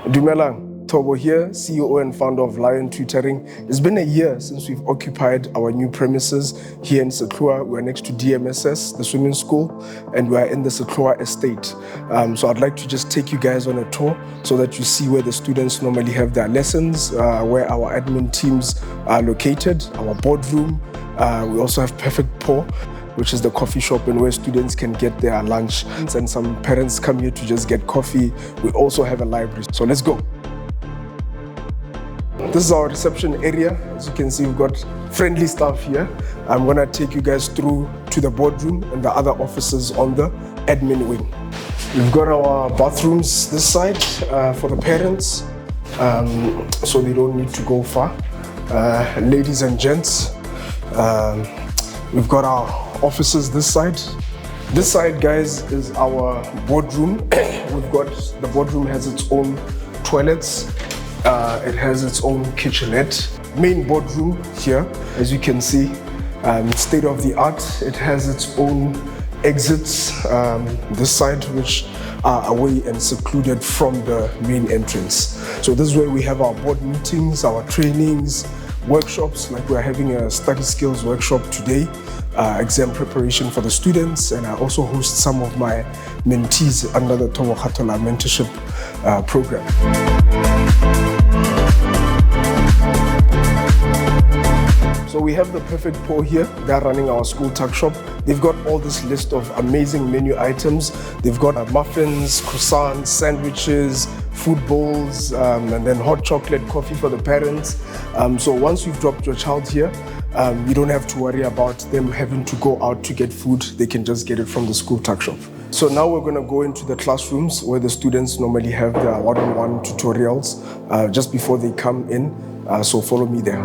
Dumelang, Tobo here, CEO and founder of Lion Tutoring. It's been a year since we've occupied our new premises here in Setlua. We're next to DMSS, the swimming school, and we're in the Setlua estate. So I'd like to just take you guys on a tour so that you see where the students normally have their lessons, where our admin teams are located, our boardroom. We also have Perfect Pour, which is the coffee shop and where students can get their lunch, and some parents come here to just get coffee. We also have a library, so let's go. This is our reception area. As you can see, we've got friendly staff here. I'm gonna take you guys through to the boardroom and the other offices on the admin wing. We've got our bathrooms this side for the parents, so they don't need to go far. Ladies and gents, we've got our offices this side. This side, guys, is our boardroom. The boardroom has its own toilets. It has its own kitchenette. Main boardroom here, as you can see, state of the art. It has its own exits this side, which are away and secluded from the main entrance. So this is where we have our board meetings, our trainings, workshops, like we're having a study skills workshop today, exam preparation for the students, and I also host some of my mentees under the Tomo Khatola mentorship program. So we have the Perfect Pour here. They're running our school tuck shop. They've got all this list of amazing menu items. They've got muffins, croissants, sandwiches, food bowls, and then hot chocolate coffee for the parents. So once you've dropped your child here, you don't have to worry about them having to go out to get food. They can just get it from the school tuck shop. So now we're going to go into the classrooms where the students normally have their one-on-one tutorials just before they come in. So follow me there.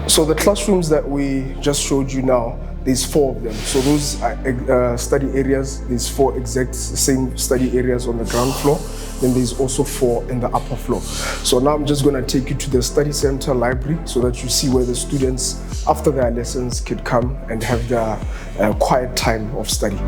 So the classrooms that we just showed you now, there's 4 of them. So those are study areas. There's 4 exact same study areas on the ground floor. Then there's also 4 in the upper floor. So now I'm just going to take you to the study center library so that you see where the students, after their lessons, could come and have their quiet time of study.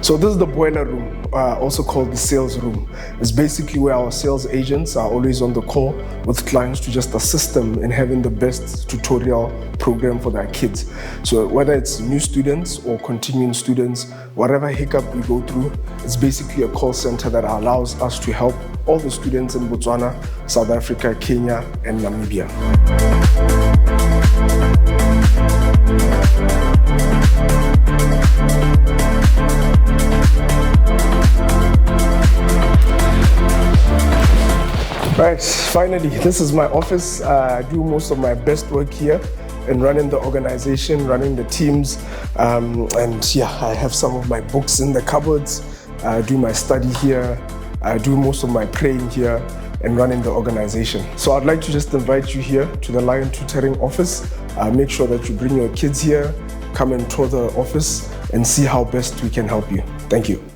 So this is the boiler room, also called the sales room. It's basically where our sales agents are always on the call with clients to just assist them in having the best tutorial program for their kids. So whether it's new students or continuing students, whatever hiccup we go through, it's basically a call center that allows us to help all the students in Botswana, South Africa, Kenya, and Namibia. Right, finally, this is my office. I do most of my best work here in running the organization, running the teams, and yeah, I have some of my books in the cupboards. I do my study here. I do most of my praying here and running the organization. So I'd like to just invite you here to the Lion Tutoring office. Make sure that you bring your kids here, come and tour the office and see how best we can help you. Thank you.